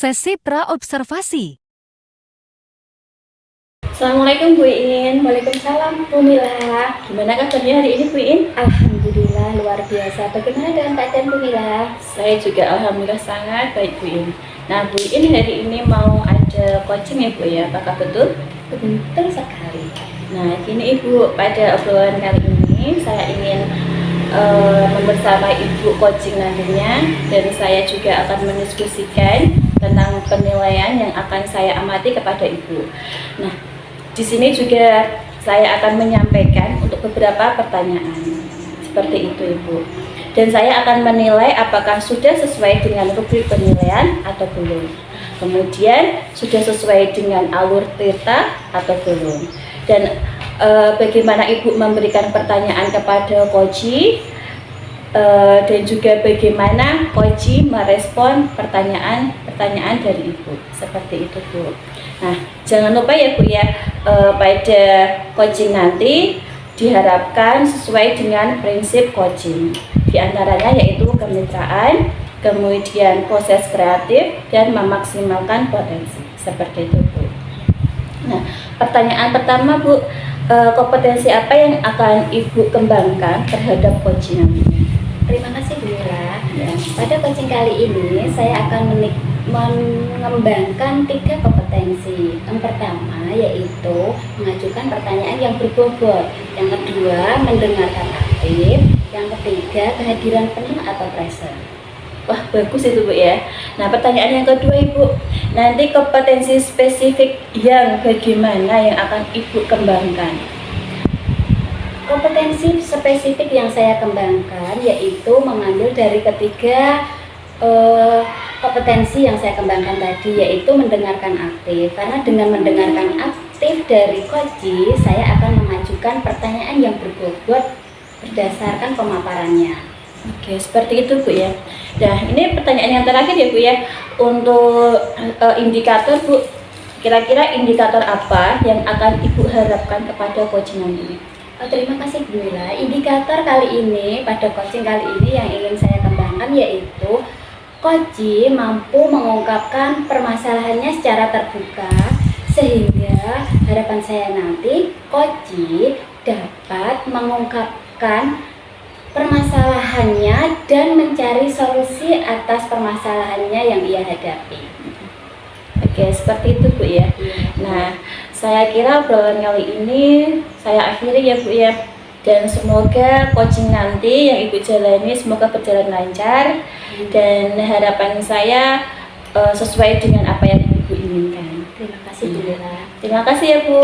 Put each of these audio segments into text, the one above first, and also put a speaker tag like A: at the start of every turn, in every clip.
A: Sesi praobservasi.
B: Assalamualaikum Bu In. Waalaikumsalam Bu Mila. Gimana kabarnya hari ini Bu In?
C: Alhamdulillah luar biasa. Bagaimana dengan keadaan Bu Mila?
B: Saya juga alhamdulillah sangat baik Bu In. Nah Bu In hari ini mau ada coaching ya Bu ya, apakah betul?
C: Betul sekali.
B: Nah gini Ibu, pada obrolan kali ini saya ingin bersama Ibu coaching nantinya, dan saya juga akan mendiskusikan tentang penilaian yang akan saya amati kepada Ibu. Nah di sini juga saya akan menyampaikan untuk beberapa pertanyaan seperti itu Ibu, dan saya akan menilai apakah sudah sesuai dengan rubrik penilaian atau belum, kemudian sudah sesuai dengan alur cerita atau belum, dan bagaimana Ibu memberikan pertanyaan kepada coach, dan juga bagaimana coach merespon pertanyaan dari Ibu, seperti itu Bu. Nah jangan lupa ya Bu ya, pada coaching nanti diharapkan sesuai dengan prinsip coaching, diantaranya yaitu kemitraan, kemudian proses kreatif, dan memaksimalkan potensi, seperti itu Bu. Nah pertanyaan pertama Bu, kompetensi apa yang akan Ibu kembangkan terhadap coaching nantinya?
C: Terima kasih Bu Mila. Ya. Pada coaching kali ini saya akan mengembangkan 3 kompetensi. Yang pertama yaitu mengajukan pertanyaan yang berbobot. Yang kedua mendengarkan aktif. Yang ketiga kehadiran penuh atau present.
B: Wah bagus itu Bu ya. Nah pertanyaan yang kedua Ibu, nanti kompetensi spesifik yang bagaimana yang akan Ibu kembangkan?
C: Kompetensi spesifik yang saya kembangkan yaitu mengambil dari ketiga kompetensi yang saya kembangkan tadi, yaitu mendengarkan aktif. Karena dengan mendengarkan aktif dari coach, saya akan mengajukan pertanyaan yang berbobot berdasarkan pemaparannya.
B: Oke, seperti itu Bu ya. Nah ini pertanyaan yang terakhir ya Bu ya, untuk indikator Bu, kira-kira indikator apa yang akan Ibu harapkan kepada coaching nanti?
C: Terima kasih Bu Mila. Indikator kali ini, pada coaching kali ini yang ingin saya kembangkan yaitu coach mampu mengungkapkan permasalahannya secara terbuka, sehingga harapan saya nanti coach dapat mengungkapkan permasalahannya dan mencari solusi atas permasalahannya yang ia hadapi.
B: Oke, seperti itu Bu ya. Nah, saya kira obrolan kali ini saya akhiri ya Bu ya. Dan semoga coaching nanti yang Ibu jalani semoga berjalan lancar, dan harapan saya sesuai dengan apa yang Ibu inginkan.
C: Terima kasih Bu Mila.
B: Terima kasih ya Bu.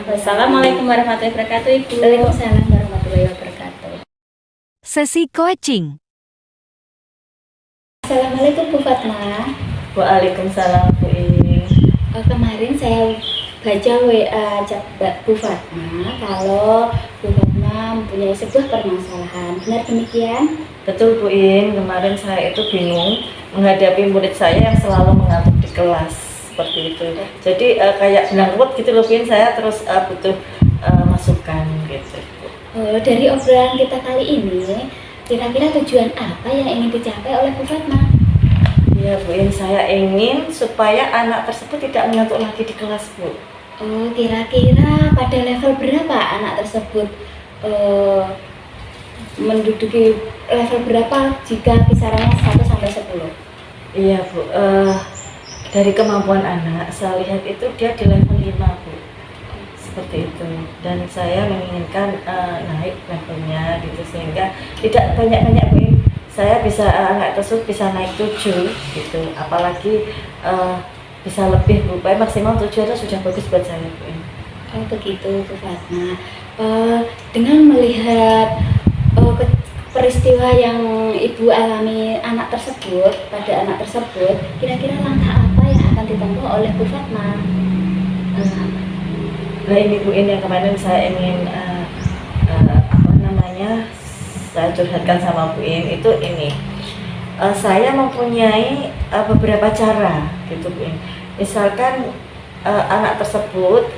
B: Wassalamualaikum warahmatullahi wabarakatuh Ibu.
C: Waalaikumsalam warahmatullahi wabarakatuh.
A: Sesi coaching.
C: Assalamualaikum Bu Fatma.
B: Waalaikumsalam Bu In.
C: Kemarin saya baca WA Bu Fatma kalau Bu Fatma mempunyai sebuah permasalahan. Benar demikian?
D: Betul Bu In, kemarin saya itu bingung menghadapi murid saya yang selalu mengantuk di kelas seperti itu. Jadi kayak bilang ruwet gitu loh Bu In, saya terus butuh masukan gitu.
C: Dari obrolan kita kali ini, kira-kira tujuan apa yang ingin dicapai oleh Bu Fatma?
D: Ya Bu In, saya ingin supaya anak tersebut tidak mengantuk lagi di kelas Bu.
C: Kira-kira pada level berapa anak tersebut menduduki level berapa jika kisarannya 1 sampai 10?
D: Iya Bu, dari kemampuan anak saya lihat itu dia di level 5 Bu, seperti itu. Dan saya menginginkan naik levelnya gitu, sehingga tidak banyak-banyak Bu In. Saya bisa anak tersebut bisa naik 7 gitu, apalagi bisa lebih Bu, maksimal 7 itu sudah bagus buat saya Bu.
C: Begitu Bu Fatma. Dengan melihat peristiwa yang Ibu alami pada anak tersebut, kira-kira langkah apa yang akan ditempuh oleh Bu Fatma?
D: Nah ini Bu In, yang kemarin saya ingin saya curhatkan sama Bu In itu ini, saya mempunyai beberapa cara gitu Bu In. Misalkan anak tersebut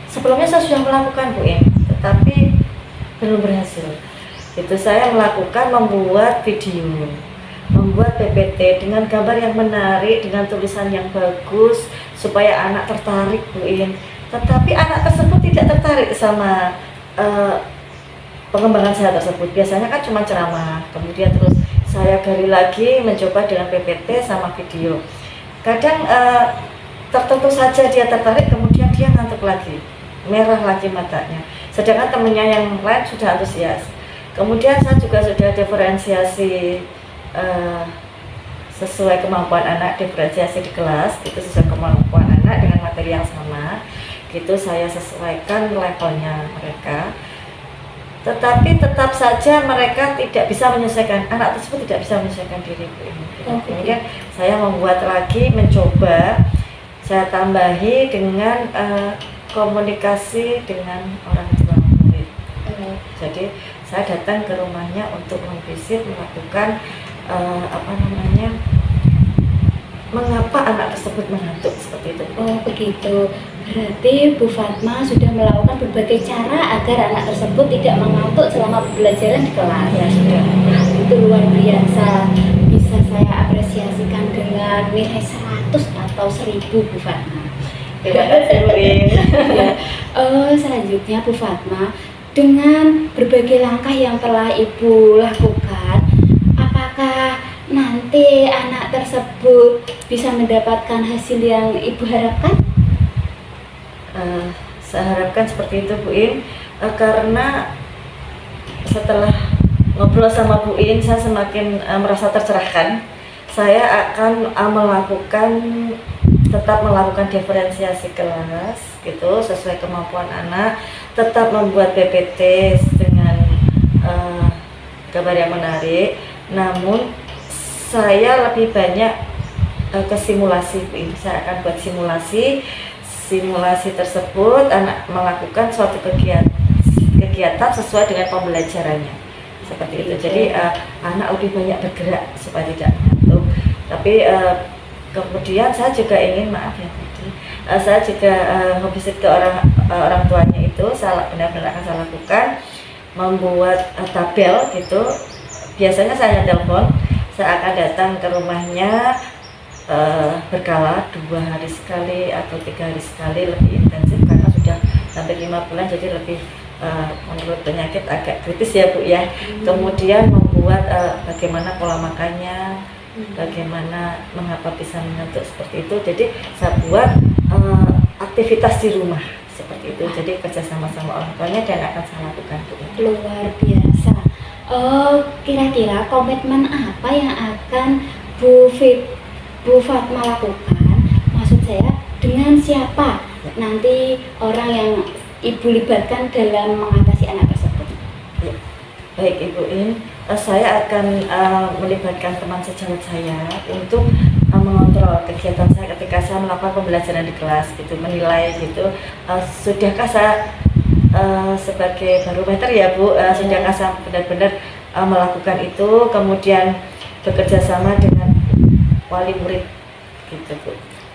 D: sebelumnya saya sudah melakukan Bu In, tetapi belum berhasil. Itu saya membuat video membuat PPT dengan gambar yang menarik, dengan tulisan yang bagus supaya anak tertarik, Bu In. Tetapi anak tersebut tidak tertarik sama pengembangan saya tersebut. Biasanya kan cuma ceramah, kemudian terus saya gali lagi mencoba dengan PPT sama video. Kadang tertentu saja dia tertarik, kemudian dia ngantuk lagi, merah lagi matanya. Sedangkan temennya yang lain sudah antusias. Kemudian saya juga sudah diferensiasi sesuai kemampuan anak, diferensiasi di kelas, itu sesuai kemampuan anak dengan materi yang sama. Gitu saya sesuaikan levelnya mereka. Tetapi tetap saja mereka tidak bisa menyesuaikan, anak tersebut tidak bisa menyesuaikan diri. Kemudian saya membuat lagi, mencoba, saya tambahi dengan komunikasi dengan orang tua murid. Jadi saya datang ke rumahnya untuk memvisit, melakukan mengapa anak tersebut mengantuk seperti itu.
C: Oh begitu, berarti Bu Fatma sudah melakukan berbagai cara agar anak tersebut tidak mengantuk selama pembelajaran di kelas.
D: Ya sudah.
C: Itu luar biasa, bisa saya apresiasikan dengan nilai 100 atau 1000 Bu Fatma.
D: Terima kasih, Bu In.
C: Ya. Selanjutnya Bu Fatma, dengan berbagai langkah yang telah Ibu lakukan, apakah nanti anak tersebut bisa mendapatkan hasil yang Ibu harapkan?
D: Saya harapkan seperti itu, Bu In, karena setelah ngobrol sama Bu In, saya semakin merasa tercerahkan. Saya akan tetap melakukan diferensiasi kelas, gitu, sesuai kemampuan anak, tetap membuat PPT dengan gambar yang menarik. Namun saya lebih banyak ke simulasi, Bu In. Saya akan buat simulasi tersebut, anak melakukan suatu kegiatan sesuai dengan pembelajarannya, seperti itu. Jadi anak lebih banyak bergerak supaya tidak mengantuk. Tapi kemudian saya juga ingin, saya juga visit ke orang tuanya itu, benar-benar akan saya lakukan, membuat tabel gitu. Biasanya saya telepon, saya akan datang ke rumahnya berkala 2 hari sekali atau 3 hari sekali, lebih intensif karena sudah sampai 5 bulan, jadi lebih menurut penyakit agak kritis ya, Bu ya. Kemudian membuat bagaimana pola makannya, bagaimana mengapa bisa mengantuk seperti itu. Jadi saya buat aktivitas di rumah seperti itu. Jadi kerja sama-sama orang tuanya dan akan saya lakukan, Bu.
C: Luar biasa. Kira-kira komitmen apa yang akan Bu Fatma lakukan? Maksud saya, dengan siapa nanti orang yang Ibu libatkan dalam mengatasi anak tersebut?
D: Ya. Baik, Ibu In, saya akan melibatkan teman sejawat saya untuk mengontrol kegiatan saya ketika saya melakukan pembelajaran di kelas, gitu, menilai gitu, sudahkah saya sebagai barometer ya, Bu, sudahkah saya benar-benar melakukan itu, kemudian bekerja sama dengan wali murid, gitu, Bu.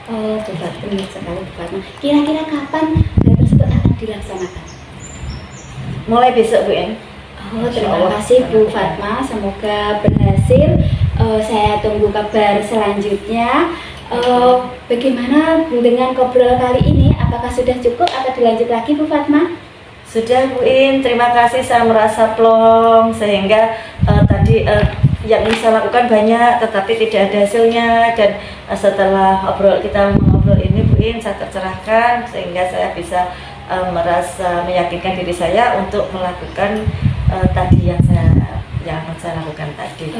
C: Oh, benar sekali Bu Fatma. Kira-kira kapan hal tersebut akan dilaksanakan?
D: Mulai besok, Bu In.
C: Oh, terima kasih Bu Fatma, semoga berhasil. Saya tunggu kabar selanjutnya. Bagaimana dengan ngobrol kali ini? Apakah sudah cukup atau dilanjut lagi, Bu Fatma?
D: Sudah, Bu In, terima kasih. Saya merasa plong sehingga tadi yang bisa lakukan banyak tetapi tidak ada hasilnya, dan setelah kita mengobrol ini, Bu In, saya tercerahkan sehingga saya bisa merasa meyakinkan diri saya untuk melakukan tadi yang akan saya lakukan tadi.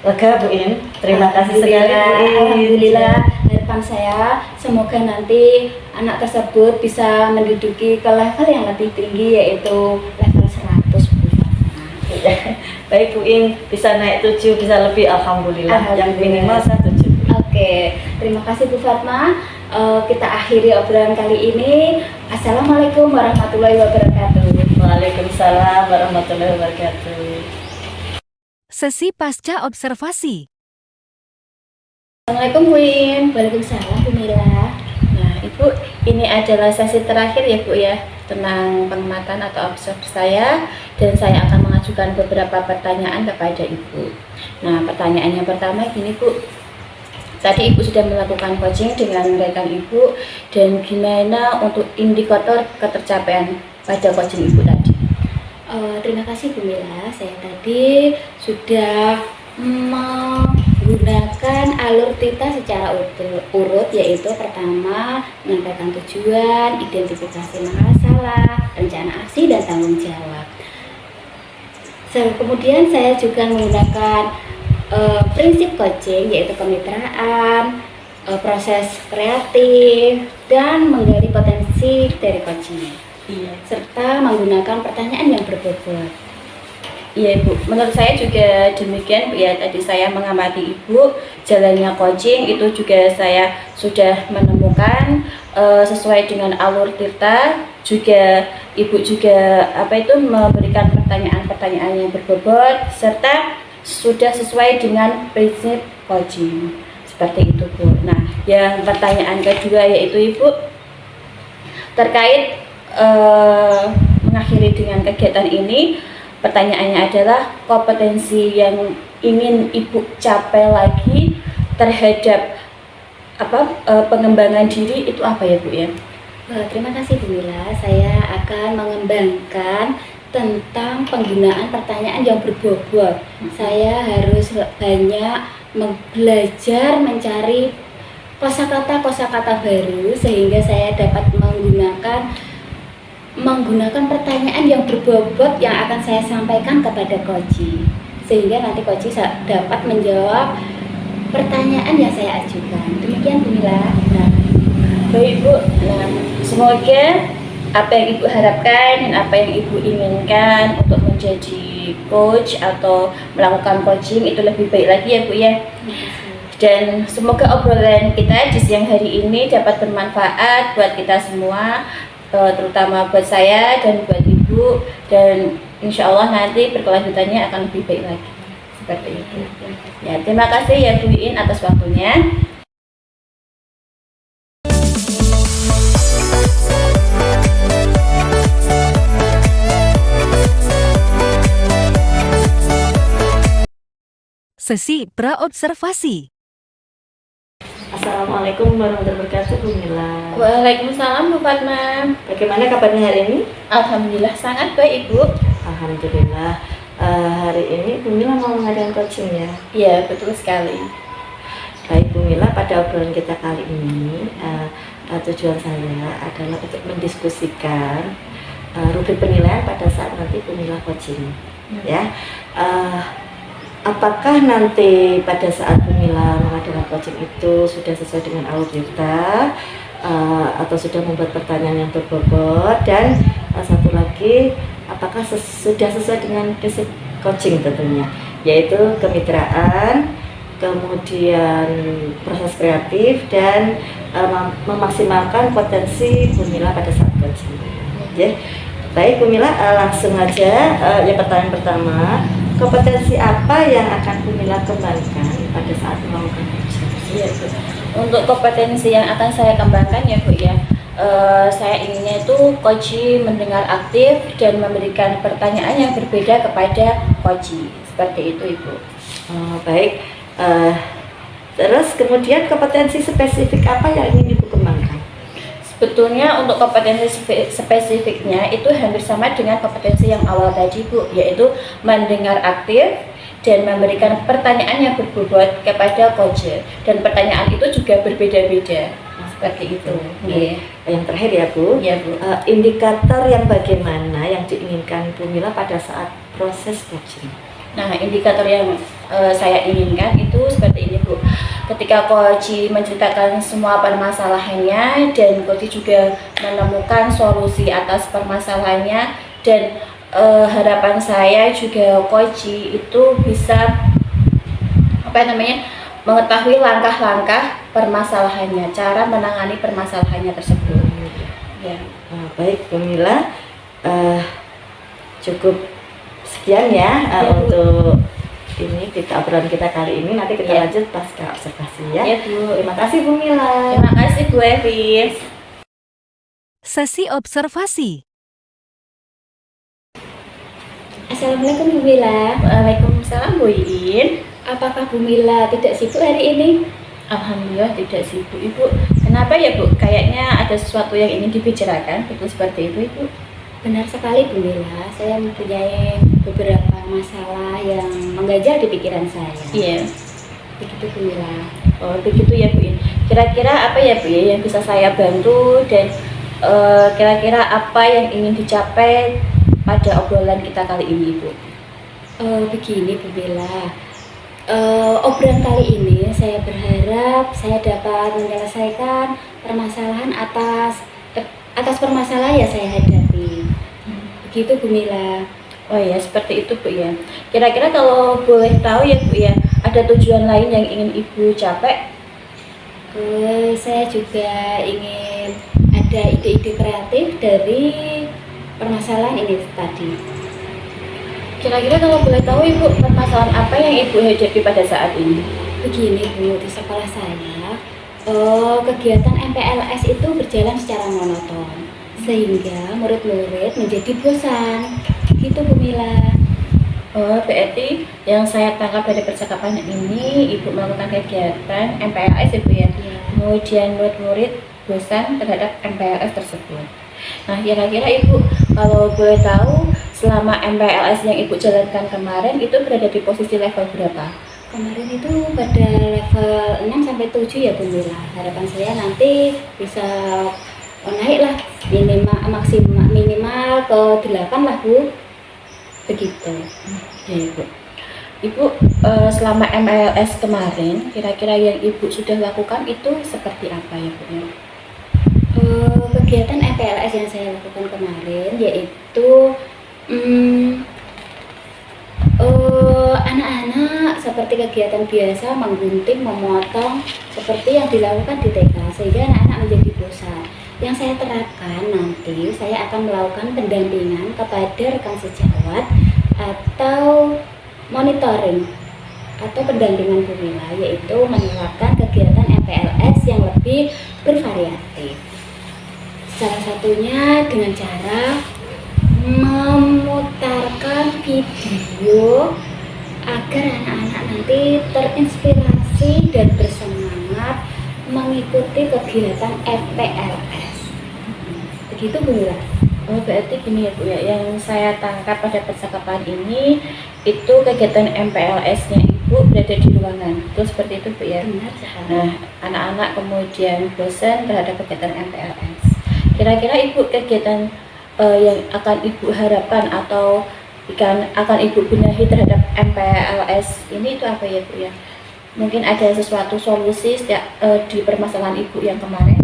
D: Lega, Bu In. Terima kasih sekali, Bu In.
C: Alhamdulillah, harapan saya semoga nanti anak tersebut bisa menduduki ke level yang lebih tinggi, yaitu level 100, Bu Fatma.
D: Baik, Bu In, bisa naik 7, bisa lebih, alhamdulillah. Yang minimal saya 7.
C: Oke, terima kasih Bu Fatma. Kita akhiri obrolan kali ini. Assalamualaikum warahmatullahi wabarakatuh.
D: Waalaikumsalam warahmatullahi wabarakatuh.
A: Sesi pasca observasi.
B: Assalamualaikum, Bu In.
C: Waalaikumsalam Bu Mila.
B: Nah, Ibu, ini adalah sesi terakhir ya, Bu ya. tentang pengamatan atau observasi saya, dan saya akan mengajukan beberapa pertanyaan kepada Ibu. Nah, pertanyaan yang pertama gini Bu, tadi Ibu sudah melakukan coaching dengan rekan Ibu, dan gimana untuk indikator ketercapaian pada coaching Ibu tadi?
C: Terima kasih Bu Mila, saya tadi sudah menggunakan alur tita secara urut, yaitu pertama menyampaikan tujuan, identifikasi masalah, rencana aksi, dan tanggung jawab. Kemudian saya juga menggunakan prinsip coaching, yaitu kemitraan, proses kreatif, dan menggali potensi dari coaching, serta menggunakan pertanyaan yang berbobot.
B: Iya Ibu, menurut saya juga demikian Bu ya. Tadi saya mengamati Ibu, jalannya coaching itu juga saya sudah menemukan sesuai dengan alur tirta. Juga Ibu juga memberikan pertanyaan-pertanyaan yang berbobot, serta sudah sesuai dengan prinsip coaching. Seperti itu Bu. Nah, yang pertanyaan kedua yaitu Ibu terkait mengakhiri dengan kegiatan ini. Pertanyaannya adalah kompetensi yang ingin Ibu capai lagi terhadap pengembangan diri itu apa ya Bu ya?
C: Terima kasih Bu Mila, saya akan mengembangkan tentang penggunaan pertanyaan yang berbobot. Saya harus banyak belajar mencari kosakata baru sehingga saya dapat menggunakan pertanyaan yang berbobot yang akan saya sampaikan kepada Koji, sehingga nanti Koji dapat menjawab pertanyaan yang saya ajukan. Demikian Bu Mila.
B: Nah, baik Bu. Nah, semoga apa yang Ibu harapkan dan apa yang Ibu inginkan untuk menjadi coach atau melakukan coaching itu lebih baik lagi ya Bu ya. Dan semoga obrolan kita di siang hari ini dapat bermanfaat buat kita semua, terutama buat saya dan buat Ibu, dan insya Allah nanti berkelanjutannya akan lebih baik lagi. Seperti itu. Ya, terima kasih ya Bu Iin atas waktunya.
A: Sesi praobservasi.
D: Assalamualaikum warahmatullahi wabarakatuh Bu Mila.
B: Waalaikumsalam Bu Fatma.
D: Bagaimana kabarnya hari ini?
B: Alhamdulillah sangat baik Ibu.
D: Alhamdulillah. Hari ini Bu Mila mau mengadakan coaching ya?
B: Iya, betul sekali.
D: Baik Bu Mila, pada obrolan kita kali ini tujuan saya adalah untuk mendiskusikan rubrik penilaian pada saat nanti Bu Mila coaching. Ya, apakah nanti pada saat Bu Mila mengadakan coaching itu sudah sesuai dengan alur kita atau sudah membuat pertanyaan yang berbobot, dan satu lagi apakah sudah sesuai dengan prinsip coaching tentunya, yaitu kemitraan, kemudian proses kreatif, dan memaksimalkan potensi Bu Mila pada saat coaching. Oke. Baik Bu Mila, langsung aja yang pertanyaan pertama, kompetensi apa yang akan Bu Mila kembangkan pada saat melakukan coaching?
B: Iya Bu. Untuk kompetensi yang akan saya kembangkan ya Bu ya, saya inginnya itu coach mendengar aktif dan memberikan pertanyaan yang berbeda kepada coach. Seperti itu Ibu.
D: Baik. Terus kemudian kompetensi spesifik apa yang ingin Ibu kembangkan?
B: Sebetulnya untuk kompetensi spesifiknya itu hampir sama dengan kompetensi yang awal tadi Bu, yaitu mendengar aktif dan memberikan pertanyaan yang berbobot kepada coach, dan pertanyaan itu juga berbeda-beda. Seperti itu.
D: Okay. Yang terakhir ya Bu,
B: ya, Bu.
D: Indikator yang bagaimana yang diinginkan Bu Mila pada saat proses coaching?
B: Nah, indikator yang saya inginkan itu seperti ini Bu. Ketika coach menceritakan semua permasalahannya dan coach juga menemukan solusi atas permasalahannya, dan harapan saya juga coach itu bisa mengetahui langkah-langkah permasalahannya, cara menangani permasalahannya tersebut. Ya.
D: Baik Bu Mila, cukup sekian ya, untuk ini obrolan kita kali ini. Nanti kita lanjut pasca observasi ya.
B: Ya Bu.
D: Terima kasih Bu Mila.
B: Terima kasih Bu Evis.
A: Sesi observasi.
C: Assalamualaikum Bu Mila.
B: Waalaikumsalam Bu Iin.
C: Apakah Bu Mila tidak sibuk hari ini?
B: Alhamdulillah tidak sibuk Ibu. Kenapa ya Bu? Kayaknya ada sesuatu yang ingin dibicarakan, betul seperti itu Ibu?
C: Benar sekali Bu Mila, saya mempunyai beberapa masalah yang mengganjal di pikiran saya.
B: Iya.
C: Begitu Bu Mila.
B: Oh begitu ya Bu Iin. Kira-kira apa ya Bu ya yang bisa saya bantu dan kira-kira apa yang ingin dicapai pada obrolan kita kali ini Ibu?
C: Begini Bu Mila, obrolan kali ini saya berharap saya dapat menyelesaikan permasalahan atas permasalahan yang saya hadapi. Begitu Bu Mila.
B: Oh ya, seperti itu Bu ya. Kira-kira kalau boleh tahu ya Bu ya, ada tujuan lain yang ingin Ibu capai?
C: Saya juga ingin ada ide-ide kreatif dari permasalahan ini tadi.
B: Kira-kira kalau boleh tahu Ibu, permasalahan apa yang Ibu hadapi pada saat ini?
C: Begini Bu, di sekolah saya kegiatan MPLS itu berjalan secara monoton sehingga murid-murid menjadi bosan. Gitu Bu Mila.
B: Oh, berarti yang saya tangkap dari percakapan ini, Ibu melakukan kegiatan MPLS Ibu ya?
C: Iya.
B: Kemudian murid-murid bosan terhadap MPLS tersebut. Nah, kira-kira Ibu kalau boleh tahu selama MPLS yang Ibu jalankan kemarin itu berada di posisi level berapa?
C: Kemarin itu pada level 6 sampai 7 ya Bu Mila. Harapan saya nanti bisa naik lah minimal ke 8 lah Bu. Begitu.
B: Ya Ibu. Ibu selama MPLS kemarin kira-kira yang Ibu sudah lakukan itu seperti apa ya Bu?
C: Kegiatan MPLS yang saya lakukan kemarin yaitu anak-anak seperti kegiatan biasa menggunting, memotong seperti yang dilakukan di TK sehingga anak-anak menjadi bosan. Yang saya terapkan nanti saya akan melakukan pendampingan kepada rekan sejawat atau monitoring atau pendampingan Bu Mila, yaitu menerapkan kegiatan MPLS yang lebih bervariatif. Salah satunya dengan cara memutarkan video agar anak-anak nanti terinspirasi dan bersemangat mengikuti kegiatan MPLS. Begitu Bu Mila.
B: Oh, berarti gini ya Bu ya, yang saya tangkap pada percakapan ini itu kegiatan MPLS-nya Ibu berada di ruangan. Betul seperti itu Bu ya?
C: Benar sekali.
B: Nah, anak-anak kemudian bosan terhadap kegiatan MPLS. Kira-kira Ibu kegiatan yang akan Ibu harapkan atau akan Ibu benahi terhadap MPLS ini itu apa ya Bu ya? Mungkin ada sesuatu solusi di permasalahan Ibu yang kemarin?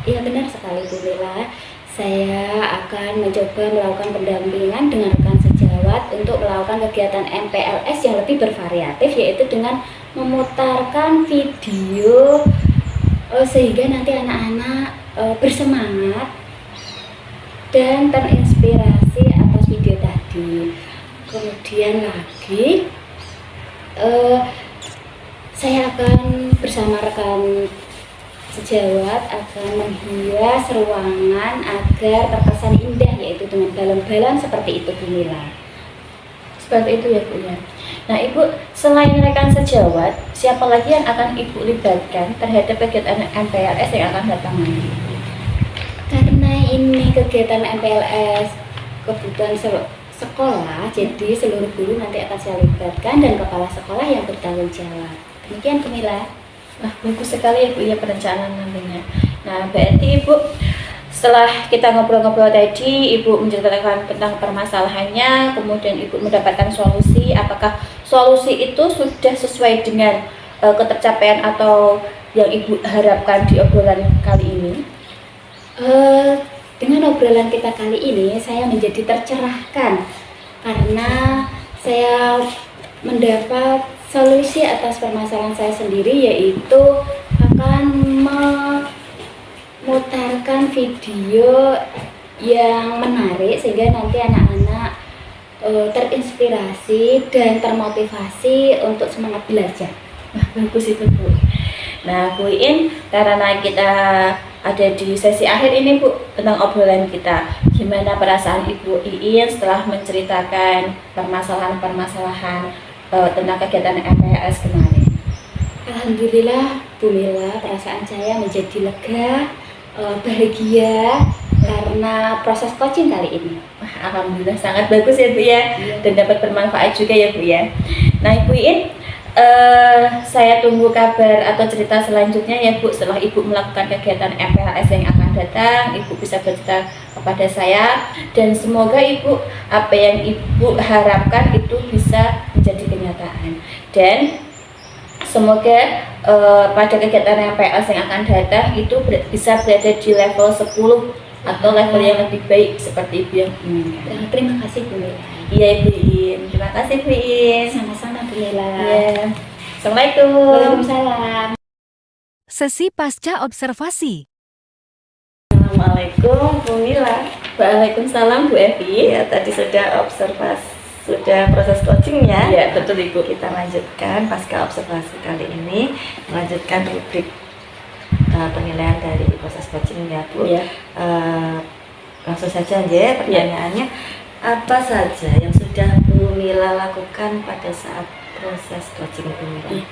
C: Iya benar sekali Bu Mila. Saya akan mencoba melakukan pendampingan dengan rekan sejawat untuk melakukan kegiatan MPLS yang lebih bervariatif, yaitu dengan memutarkan video sehingga nanti anak-anak bersemangat dan terinspirasi atas video tadi. Kemudian lagi saya akan bersama rekan sejawat akan menghias ruangan agar terkesan indah, yaitu dengan balon-balon seperti itu Bu Mila.
B: Seperti itu ya Bu ya. Nah Ibu, selain rekan sejawat, siapa lagi yang akan Ibu libatkan terhadap kegiatan MPLS yang akan datang nanti?
C: Karena ini kegiatan MPLS kebutuhan sekolah, jadi seluruh guru nanti akan saya libatkan dan kepala sekolah yang bertanggung jawab. Demikian Bu Mila.
B: Wah, bagus sekali ya Bu ya perencanaan nantinya. Nah, berarti Ibu setelah kita ngobrol-ngobrol tadi, Ibu menceritakan tentang permasalahannya, kemudian Ibu mendapatkan solusi. Apakah solusi itu sudah sesuai dengan ketercapaian atau yang Ibu harapkan di obrolan kali ini?
C: Dengan obrolan kita kali ini, saya menjadi tercerahkan karena saya mendapat solusi atas permasalahan saya sendiri, yaitu akan memutarkan video yang menarik sehingga nanti anak-anak terinspirasi dan termotivasi untuk semangat belajar.
B: Wah, bagus itu Bu. Nah, Bu In, karena kita ada di sesi akhir ini Bu, tentang obrolan kita, gimana perasaan Ibu Iin setelah menceritakan permasalahan-permasalahan tentang kegiatan MPLS kemarin?
C: Alhamdulillah Bu Mila, perasaan saya menjadi lega, bahagia karena proses coaching kali ini.
B: Wah, alhamdulillah sangat bagus ya Bu ya,
C: Iya.
B: dan dapat bermanfaat juga ya Bu ya. Nah Ibu In, saya tunggu kabar atau cerita selanjutnya ya Bu, setelah Ibu melakukan kegiatan MPLS yang akan datang. Ibu bisa bercerita kepada saya, dan semoga Ibu, apa yang Ibu harapkan itu bisa menjadi kenyataan, dan semoga pada kegiatan MPLS yang akan datang itu bisa berada di level 10 atau level yang lebih baik seperti Ibu yang inginkan.
C: Terima kasih Bu Mila.
B: Iya Ibu In, terima kasih Bu In.
C: Sama-sama Bu Mila.
B: Iya. Assalamualaikum.
C: Waalaikumsalam.
A: Sesi pasca observasi.
D: Assalamualaikum Bu Mila.
B: Waalaikumsalam Bu Evi.
D: Iya, tadi sudah observasi, sudah proses coachingnya.
B: Iya betul Ibu.
D: Kita lanjutkan pasca observasi kali ini, melanjutkan rubrik penilaian dari proses coaching ya Bu.
B: Iya.
D: Langsung saja aja pertanyaannya, apa saja yang sudah Bu Mila lakukan pada saat proses coaching Bu Mila?
B: Iya.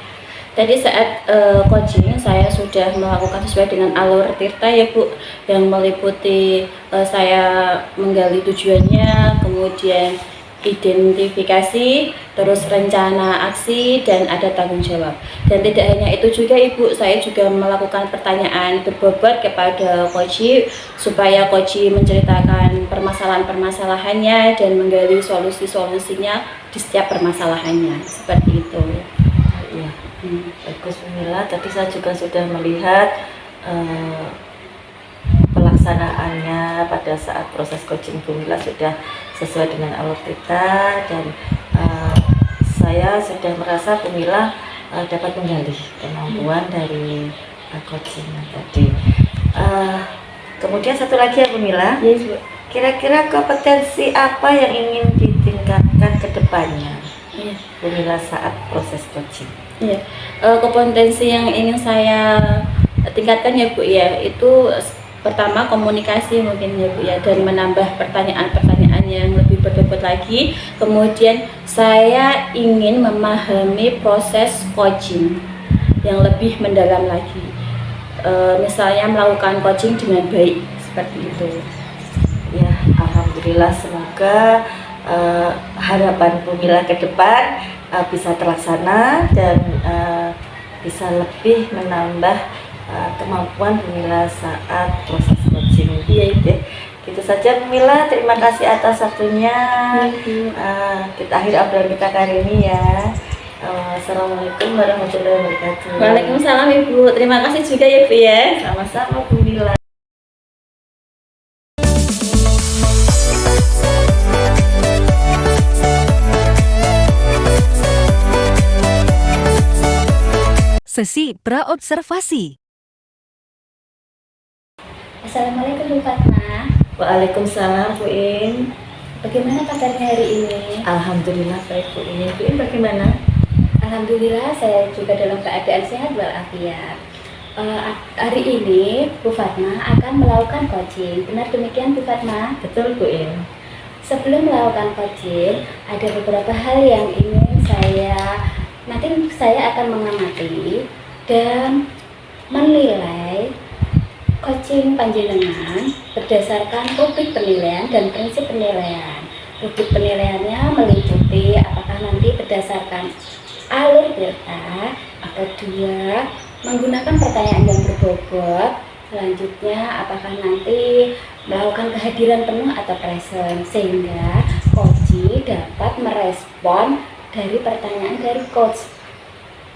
B: Tadi saat coaching saya sudah melakukan sesuai dengan alur Tirta ya Bu, yang meliputi saya menggali tujuannya, kemudian identifikasi, terus rencana aksi, dan ada tanggung jawab. Dan tidak hanya itu juga Ibu, saya juga melakukan pertanyaan berbobot kepada coach supaya coach menceritakan permasalahan-permasalahannya dan menggali solusi-solusinya di setiap permasalahannya, seperti itu.
D: Iya, bagus Bu Mila. Tadi saya juga sudah melihat pelaksanaannya pada saat proses coaching Bu Mila sudah sesuai dengan alur kita, dan saya sudah merasa Bu Mila dapat menggali kemampuan dari coaching tadi. Kemudian satu lagi ya Bu Mila,
B: Yes, Bu.
D: kira-kira kompetensi apa yang ingin ditingkatkan ke depannya
B: Iya.
D: Bu Mila saat proses coaching?
B: Iya, kompetensi yang ingin saya tingkatkan ya Bu ya, itu pertama komunikasi mungkin ya Bu ya, dan menambah pertanyaan-pertanyaan yang lebih berbobot lagi. Kemudian saya ingin memahami proses coaching yang lebih mendalam lagi, misalnya melakukan coaching dengan baik, seperti itu.
D: Ya, alhamdulillah, semoga harapan Bu Mila ke depan bisa terlaksana dan bisa lebih menambah kemampuan Bu Mila saat proses coaching.
B: Iya,
D: Oke, gitu saja Bu Mila, terima kasih atas waktunya. Kita akhiri obrolan kita kali ini ya. Assalamualaikum warahmatullahi wabarakatuh.
B: Waalaikumsalam Ibu, terima kasih juga ya Bu ya.
D: Sama-sama Bu Mila.
A: Sesi praobservasi.
C: Assalamualaikum Bu Fatma.
D: Waalaikumsalam Bu In.
C: Bagaimana kabarnya hari ini?
D: Alhamdulillah baik Bu In. Bu In bagaimana?
C: Alhamdulillah saya juga dalam keadaan sehat walafiat. Hari ini Bu Fatma akan melakukan coaching. Benar demikian Bu Fatma?
D: Betul Bu In.
C: Sebelum melakukan coaching, ada beberapa hal yang ingin nanti saya akan mengamati dan menilai coaching panjenengan berdasarkan rubrik penilaian dan prinsip penilaian. Rubrik penilaiannya meliputi apakah nanti berdasarkan alur Tirta, kedua menggunakan pertanyaan yang berbobot, selanjutnya apakah nanti melakukan kehadiran penuh atau present, sehingga coach dapat merespon dari pertanyaan dari coach.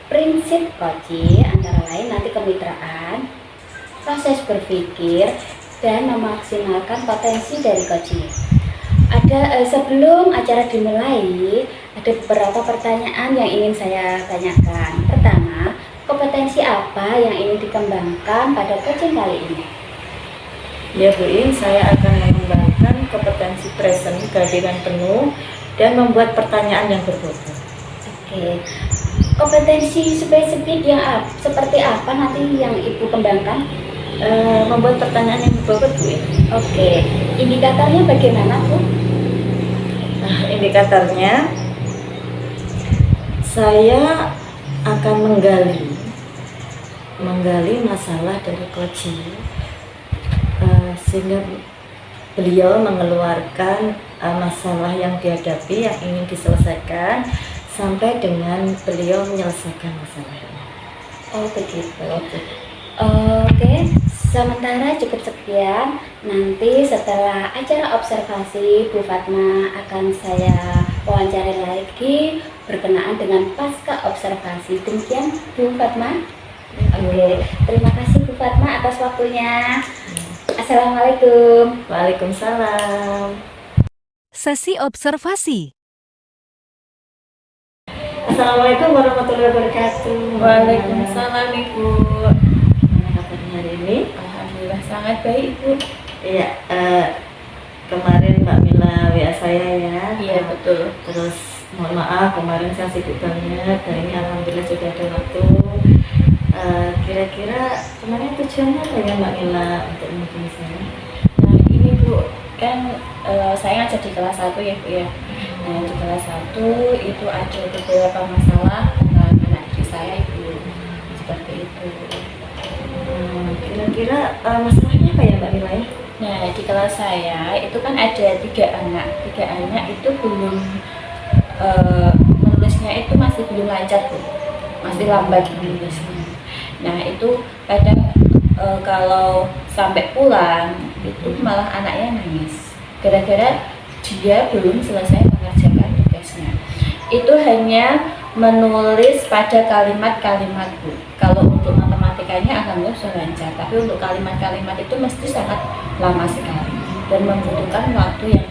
C: Prinsip coach antara lain nanti kemitraan, proses berpikir, dan memaksimalkan potensi dari coach. Sebelum acara dimulai, ada beberapa pertanyaan yang ingin saya tanyakan. Pertama, kompetensi apa yang ingin dikembangkan pada coaching kali ini?
D: Ya Bu In, saya akan mengembangkan kompetensi present, kehadiran penuh, dan membuat pertanyaan yang berbobot.
C: Oke. kompetensi spesifik yang seperti apa nanti yang Ibu kembangkan?
D: Membuat pertanyaan yang berbobot Bu ya.
C: Oke, indikatornya bagaimana Bu?
D: Nah, indikatornya saya akan menggali masalah dari coaching, sehingga beliau mengeluarkan masalah yang dihadapi yang ingin diselesaikan sampai dengan beliau menyelesaikan masalahnya.
C: Oh begitu. Oke, sementara cukup sekian. Nanti setelah acara observasi, Bu Fatma akan saya wawancara lagi berkenaan dengan pasca observasi. Demikian Bu Fatma. Oke, terima kasih Bu Fatma atas waktunya. Assalamualaikum.
D: Waalaikumsalam.
A: Sesi observasi.
D: Assalamualaikum warahmatullahi wabarakatuh.
B: Waalaikumsalam Ibu.
D: Gimana kabarnya hari ini?
B: Alhamdulillah sangat baik Ibu.
D: Iya, kemarin Mbak Mila WA saya ya.
B: Iya betul.
D: Terus mohon maaf kemarin saya sibuk banget. Hari ini alhamdulillah sudah ada waktu. Kira-kira kemarin tujuannya apa ya Mbak Mila untuk menghubungi saya?
B: Nah ini Bu, kan saya ngajar di kelas 1 ya Bu ya. Nah di kelas 1 itu ada beberapa masalah tentang anak didik saya Ibu. Seperti itu.
D: Kira-kira masalahnya apa ya Mbak Mila ya?
B: Nah di kelas saya itu kan ada 3 anak. 3 anak itu belum menulisnya itu masih belum lancar Bu. Masih lambat menulisnya. Nah itu kadang kalau sampai pulang itu malah anaknya nangis gara-gara dia belum selesai mengerjakan tugasnya. Itu hanya menulis pada kalimat-kalimat Bu. Kalau untuk matematikanya alhamdulillah sudah lancar, tapi untuk kalimat-kalimat itu mesti sangat lama sekali dan membutuhkan waktu yang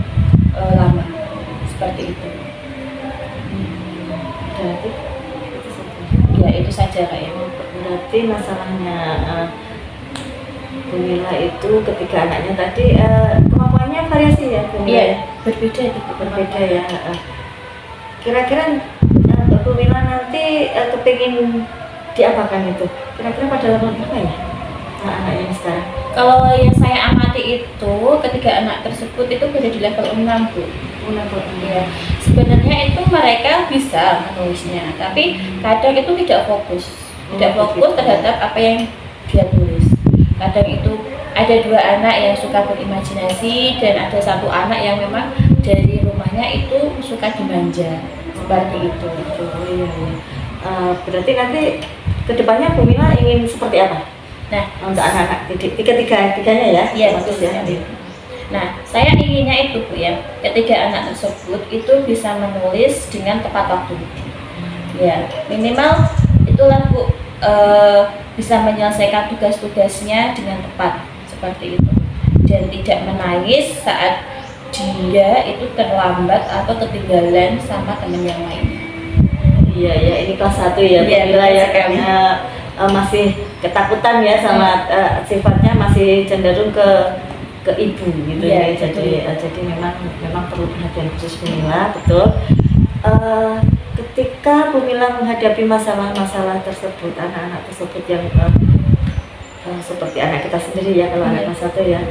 B: lama seperti itu.
D: Berarti
B: Ya itu saja kayak.
D: berarti masalahnya Bu Mila itu ketika anaknya tadi kemampuannya variasi ya Bu Mila?
B: Iya berbeda itu Bu.
D: Berbeda ya. Kira-kira Bu Mila nanti kepingin diapakan itu? Kira-kira pada level berapa ya anak yang sekarang?
B: Kalau yang saya amati itu ketiga anak tersebut itu berada di level 6 Bu.
D: Level
B: Ya, sebenarnya itu mereka bisa menulisnya, tapi kadang itu tidak fokus terhadap apa yang dia tulis. Kadang itu ada 2 anak yang suka berimajinasi dan ada 1 anak yang memang dari rumahnya itu suka dimanja seperti itu.
D: Oh iya, iya. Berarti nanti kedepannya Bu Mila ingin seperti apa?
B: Nah,
D: Untuk anak-anak tiganya ya?
B: Iya,
D: Bagus
B: betul
D: ya.
B: sekali. Nah, saya inginnya itu Bu ya, ketiga anak tersebut itu bisa menulis dengan tepat waktu. Ya, minimal itulah Bu, bisa menyelesaikan tugas-tugasnya dengan tepat seperti itu. Dan tidak menangis saat dia itu terlambat atau ketinggalan sama teman yang lainnya.
D: Iya ya, ini kelas 1 ya Bu
B: Iya,
D: Mila ya,
B: betul
D: karena masih ketakutan ya sama sifatnya masih cenderung ke ibu gitu
B: Iya,
D: ya. Jadi memang perlu perhatian khusus Bu Mila, betul. Ketika Bu Mila menghadapi masalah-masalah tersebut, anak-anak tersebut yang seperti anak kita sendiri ya, kalau anak kelas 1 ya,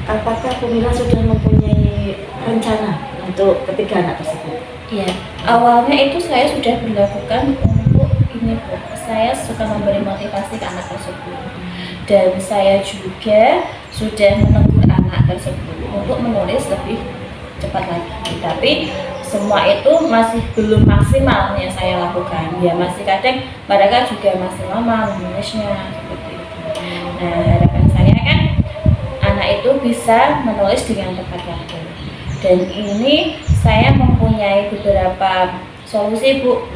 D: apakah Bu Mila sudah mempunyai rencana untuk ketiga anak tersebut?
B: Iya, awalnya itu saya sudah melakukan untuk ini Bu, saya suka memberi motivasi ke anak tersebut. Dan saya juga sudah menegur anak tersebut untuk menulis lebih cepat lagi. Tapi semua itu masih belum maksimal yang saya lakukan. Ya masih kadang mereka juga masih lama menulisnya seperti itu. Nah harapan saya kan anak itu bisa menulis dengan tepat waktu. Dan ini saya mempunyai beberapa solusi Bu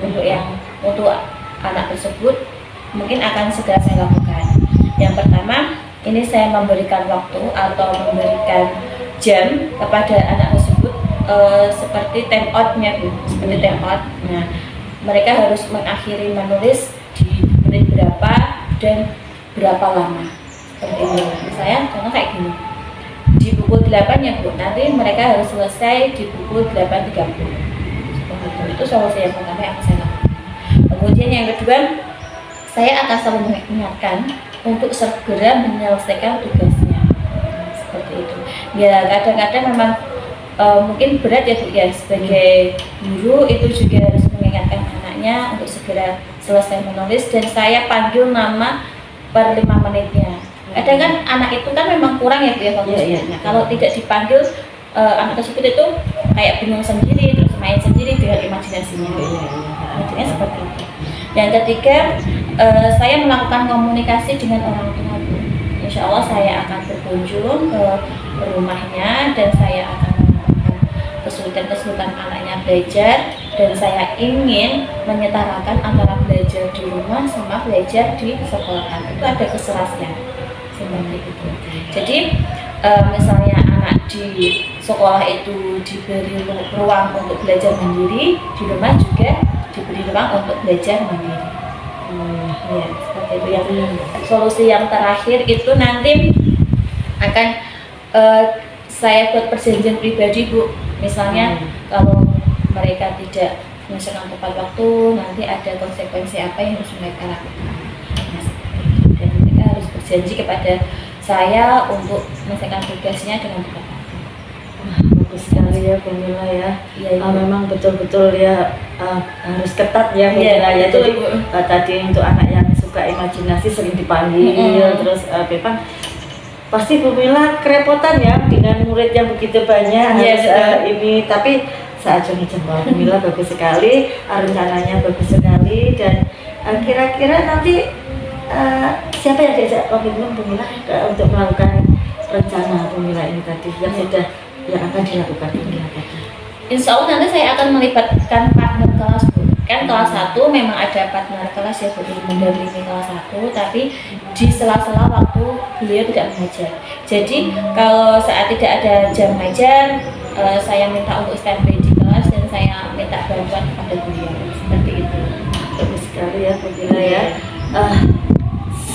B: untuk anak tersebut mungkin akan segera saya lakukan. Yang pertama, ini saya memberikan waktu atau memberikan jam kepada anak tersebut seperti time out-nya Bu, seperti time out. Nah, mereka harus mengakhiri menulis di menit berapa dan berapa lama. Seperti ini. Misalnya contoh kayak gini. Di pukul 8 ya Bu, nanti mereka harus selesai di pukul 8.30. Seperti itu. Itu solusi yang pertama yang akan saya lakukan. Kemudian yang kedua, saya akan selalu mengingatkan untuk segera menyelesaikan tugasnya. Seperti itu. Ya kadang-kadang memang mungkin berat ya Bu ya, sebagai guru itu juga harus mengingatkan anaknya untuk segera selesai menulis, dan saya panggil nama per 5 menitnya. Kadang kan anak itu kan memang kurang ya Bu ya fokusnya. Kalau tidak dipanggil, anak tersebut itu kayak bingung sendiri, terus main sendiri dengan imajinasinya. Intinya seperti itu. Yang ketiga, saya melakukan komunikasi dengan orang tua Bu. Insya Allah saya akan berkunjung ke rumahnya dan saya akan melakukan kesulitan-kesulitan anaknya belajar, dan saya ingin menyetarakan antara belajar di rumah sama belajar di sekolah. Itu ada keserasian seperti itu. Jadi misalnya anak di sekolah itu diberi ruang untuk belajar mandiri, di rumah juga diberi ruang untuk belajar mandiri. Ya, seperti itu. Yang solusi yang terakhir itu nanti akan saya buat perjanjian pribadi Bu. Misalnya kalau mereka tidak menyelesaikan tepat waktu, nanti ada konsekuensi apa yang harus mereka lakukan. Nah, seperti itu. Dan mereka harus berjanji kepada saya untuk menyelesaikan tugasnya dengan tepat waktu.
D: Bagus sekali ya Bu Mila ya.
B: Iya,
D: Memang betul-betul ya harus ketat ya Bu Mila ya.
B: betul,
D: Jadi
B: Bu.
D: tadi untuk anak yang suka imajinasi sering dipanggil, terus memang pasti Bu Mila kerepotan ya dengan murid yang begitu banyak. Ini tapi saat jempol Bu Mila bagus sekali, rencananya bagus sekali, dan kira-kira nanti siapa yang diajak komitmen Bu Mila untuk melakukan rencana Bu Mila ini tadi yang akan dilakukan Bu Mila tadi?
B: Insya Allah nanti saya akan melibatkan partner kelas Bu. Kan kelas 1 memang ada partner kelas ya Bu, mendampingi kelas 1, tapi di sela-sela waktu beliau tidak mengajar. Jadi kalau saat tidak ada jam mengajar, saya minta untuk standby di kelas dan saya minta bantuan kepada beliau. Seperti itu.
D: Bagus sekali ya Bu Mila ya.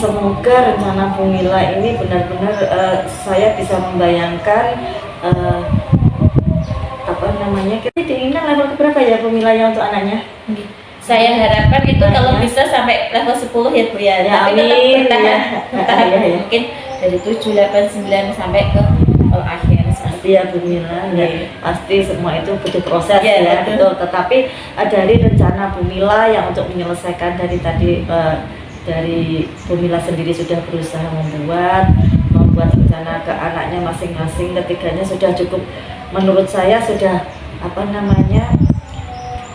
D: Semoga rencana Bu Mila ini benar-benar saya bisa membayangkan kita diinginkan level berapa ya Bu Mila ya untuk anaknya?
B: Saya harapkan itu kalau bisa sampai level 10 ya Bu ya. Tapi tetap bertahan mungkin dari 7, 8, 9 sampai ke akhir.
D: Pasti ya Bu Mila ya. Pasti semua itu butuh proses ya, betul. Tetapi dari rencana Bu Mila yang untuk menyelesaikan dari tadi dari Bu Mila sendiri sudah berusaha membuat rencana ke anaknya masing-masing, ketiganya sudah cukup, menurut saya sudah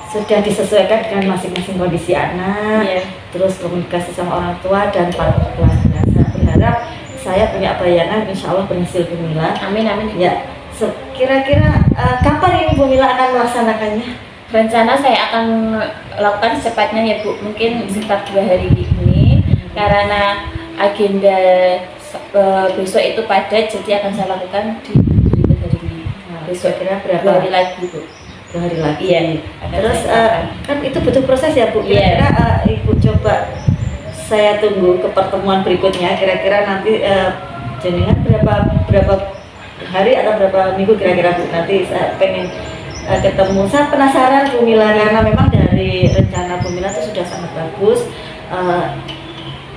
D: sudah disesuaikan dengan masing-masing kondisi anak, terus komunikasi sama orang tua dan para keluarga. Saya berharap saya punya bayangan insya Allah berhasil Bu Mila.
B: Amin amin
D: ya. Kira-kira kapan ini Bu Mila akan melaksanakannya?
B: Rencana saya akan lakukan secepatnya ya Bu, mungkin sekitar 2 hari ini, karena agenda besok itu padat, jadi akan saya lakukan di berikut hari ini. Besok
D: Kira berapa
B: 2 hari lagi Bu.
D: 2 hari lagi.
B: Iya.
D: Terus kan itu butuh proses ya Bu. Kira-kira Ibu coba saya tunggu ke pertemuan berikutnya. Kira-kira nanti jenengan berapa hari atau berapa minggu kira-kira Bu, nanti saya pengen ketemu. Saya penasaran Bu Mila karena memang dari rencana Bu Mila itu sudah sangat bagus,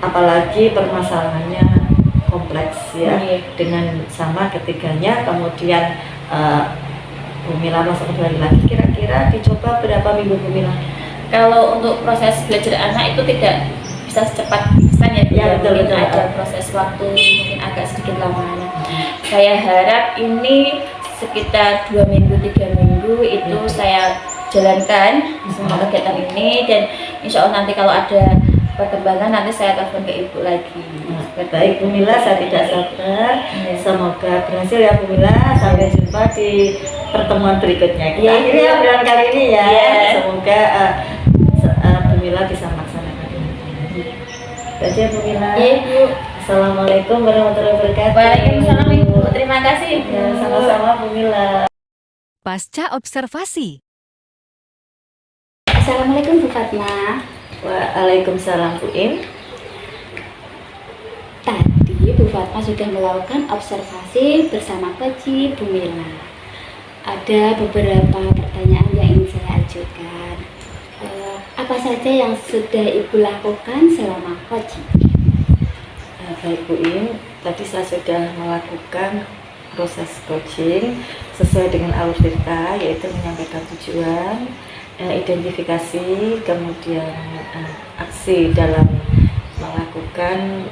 D: apalagi permasalahannya kompleks ya, dengan sama ketiganya. Kemudian Bu Mila masuk ke lagi, kira-kira dicoba berapa minggu Bu Mila?
B: Kalau untuk proses belajar anak itu tidak bisa secepat instan ya, mungkin ada proses waktu, mungkin agak sedikit lama. Saya harap ini sekitar 2 minggu 3 minggu itu saya jalankan semua kegiatan ini, dan insya Allah nanti kalau ada perkembangan nanti saya telepon ke Ibu lagi.
D: Baik Bu Mila, saya tidak sabar. Semoga berhasil ya Bu Mila. Sampai jumpa di pertemuan berikutnya. Kita akhiri ya bulan kali ini ya. Semoga Bu Mila bisa melaksanakan ini. Baca Bu Mila.
B: Bu.
D: Assalamualaikum warahmatullahi wabarakatuh.
B: Waalaikumsalam Ibu. Terima kasih Ibu.
D: Ya, sama-sama Bu Mila.
A: Pasca observasi.
C: Assalamualaikum Bu Fatma.
D: Waalaikumsalam Bu Im.
C: Tadi Bu Fatma sudah melakukan observasi bersama Koci Bu Mila. Ada beberapa pertanyaan yang ingin saya ajukan. apa saja yang sudah Ibu lakukan selama coaching?
D: Baik Bu In, tadi saya sudah melakukan proses coaching sesuai dengan alur cerita, yaitu menyampaikan tujuan, identifikasi, kemudian aksi dalam melakukan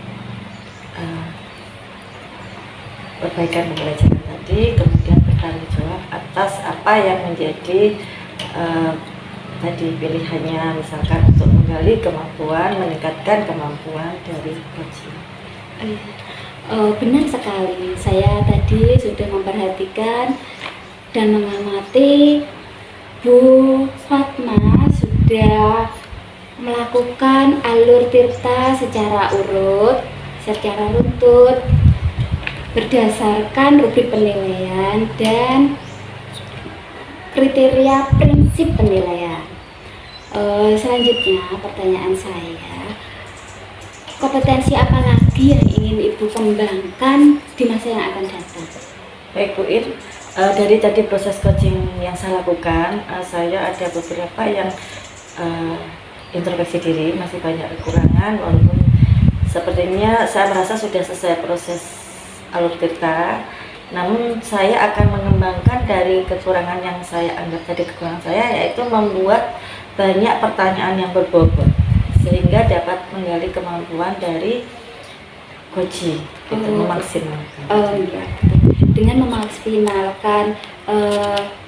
D: perbaikan pembelajaran tadi, kemudian bertanggung jawab atas apa yang menjadi tadi pilihannya, misalkan untuk menggali kemampuan, meningkatkan kemampuan dari coaching.
C: Benar sekali, saya tadi sudah memperhatikan dan mengamati Bu Fatma sudah melakukan alur tirta secara urut, secara runtut, berdasarkan rubrik penilaian dan kriteria prinsip penilaian. Selanjutnya pertanyaan saya, kompetensi apa lagi yang ingin Ibu kembangkan di masa yang akan datang?
D: Baik Bu In, dari tadi proses coaching yang saya lakukan, saya ada beberapa yang introspeksi diri, masih banyak kekurangan, walaupun sepertinya saya merasa sudah selesai proses alur tirta, namun saya akan mengembangkan dari kekurangan yang saya anggap tadi kekurangan saya, yaitu membuat banyak pertanyaan yang berbobot sehingga dapat menggali kemampuan dari coaching, itu memaksimalkan.
C: Iya, dengan memaksimalkan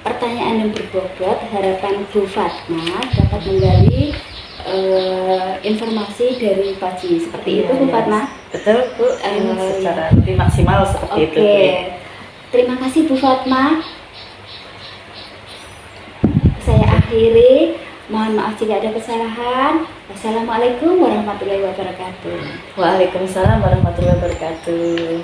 C: pertanyaan yang berbobot, harapan Bu Fatma dapat menggali informasi dari coaching seperti itu, Bu Fatma.
D: Betul Bu, secara lebih maksimal seperti itu.
C: Oke, terima kasih Bu Fatma. Saya akhiri, mohon maaf jika ada kesalahan. Wassalamualaikum warahmatullahi wabarakatuh.
D: Waalaikumsalam warahmatullahi wabarakatuh.